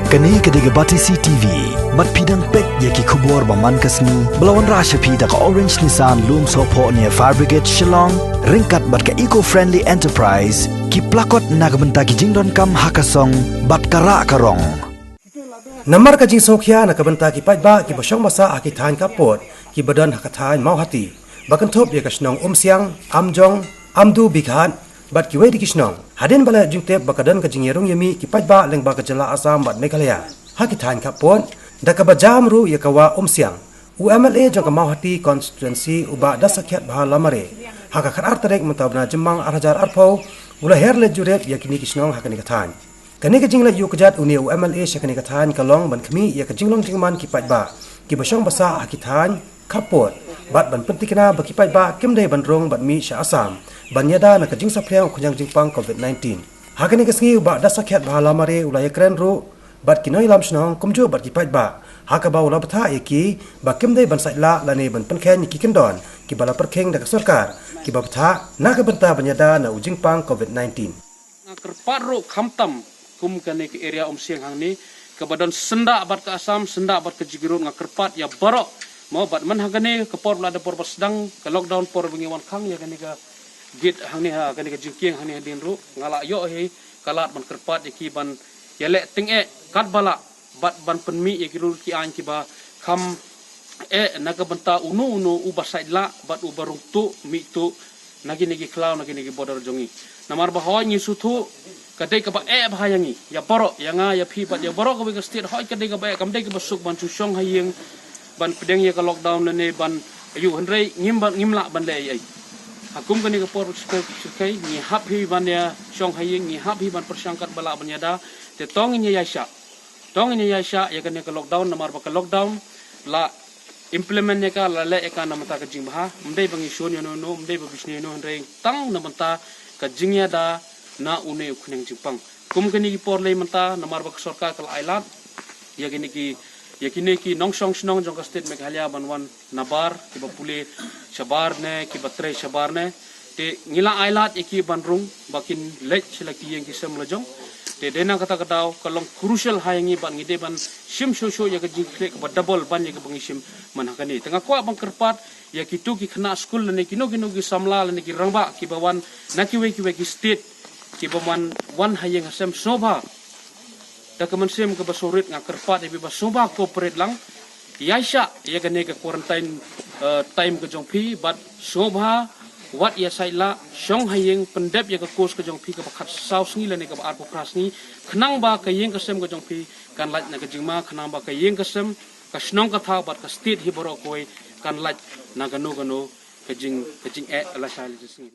Kani kediga Batisi TV, mat pidang pek yaki kubur baman kasni, belawan rasha pida ka Orange Nissan Loom Sopo near Fire Brigade Shillong, ringkat bat ka eco-friendly enterprise, ki plakot nagbenta ki jingdon kam hakasong, bat kara karong. Namar ka jing sokya nakabenta ki paitba ki basyong masa akitan kapot, ki badan hakatan mau hati, bakan top ya kasnong siang, amjong, amdu bikhan, bat ki wedi kisnong. Hadin bala jungtep bakadan ka jingerong yami ki paitba leng ba kajala Asam bat Meghalaya. Hakitan kapot, dakabajam ru ya kawa siang. UMLA jong ka mau hati constituency uba dasakyat bahal lamare. Hakakat artarek mentabna jemang arhajar arpau, ula herle juret ya kini kisnong hakani katan. Kani ka jingla yu kajat uni UMLA syakani katan kalong ban kami ya ka jinglong jingman ki paitba. Ki basyong basa hakitan kapot, bat ban pentikna baki paitba kimdai ban rong bat mi sya Asam. Banyada nak jing sapriang kunyang jingpang COVID-19. Hakani kasngi uba dasakyat bahala mare ulaya keren ru bat kinoi lam snong kumjo bat ki paitba. Hakaba ula batha eki bakim dai ban saitla lane ban penkhen ki kendon ki bala perkheng dak sarkar ki babtha nak benta banyada na ujingpang COVID-19. Kerpat ru khamtam kum kani ke area siang hang ni kebadan senda bat ke Asam senda bat ke jigirun ngakerpat ya barok mau bat man hagani kepor lada por sedang ke lockdown por bengiwan khang ya kani ka git hang ni ha kani ka jingking hang ni din ru ngala yo he kalat ban kerpat iki ban yelek ting kat bala bat ban penmi ya kirul ki an ki ba kham naga benta unu uba saidla bat ubarung tu mi tu nagi klau nagi bodor jongi namar bahawa ni sutu kadai ka ba bahayangi ya borok yanga ya phi bat ya borok ka state hoi kadai ka ba kamdai ka basuk ban susong hayeng ban pedeng ya ka lockdown ne ban ayu hendrai ngimla ban le ai Hakum kani kapor sukai ni hap hi ban ya syong hayeng ni hap hi ban persangkat bala ban yada te tong ni yaisha ya kani ka lockdown namar ba ka lockdown la implement ne ka la le ka namata ka jing baha mdai bangi shon yo no mdai ba bisne no hendrai tang namata ka jing yada na une ukhneng jingpang kum kani ki por le manta namar ba sarkar kal ailat ya kini ki nongsong snong jong ka state Meghalaya banwan nabar ki ba pule shabar ne ki ba tre shabar ne te ngila ailat ki banrung bakin lech selaki yang ki sem lejong te dena kata kataw kalong crucial hayangi ban ngide ban sim so ya ka jingkle ka ba double ban ya ka bangisim manakani tengah kwa bang kerpat ya kitu ki khna school ne kino ki samla ne ki rangba ki bawan nakiwe ki state ki bawan wan hayang asem soba Dakaman sem ke basorit nga kerpat ibi basoba corporate lang yaisha ya kane ke quarantine time ke jongpi but sobha wat ya saila syong hayeng pendep ya ke kos ke jongpi ke bakat saus ni lane ke arpo prasni khnang ba ke yeng ke sem ke jongpi kan laj na ke jingma khnang ba ke yeng ke sem ka snong ka tha bat ka state hi boro koi kan laj na gano ke jing ala sal jisni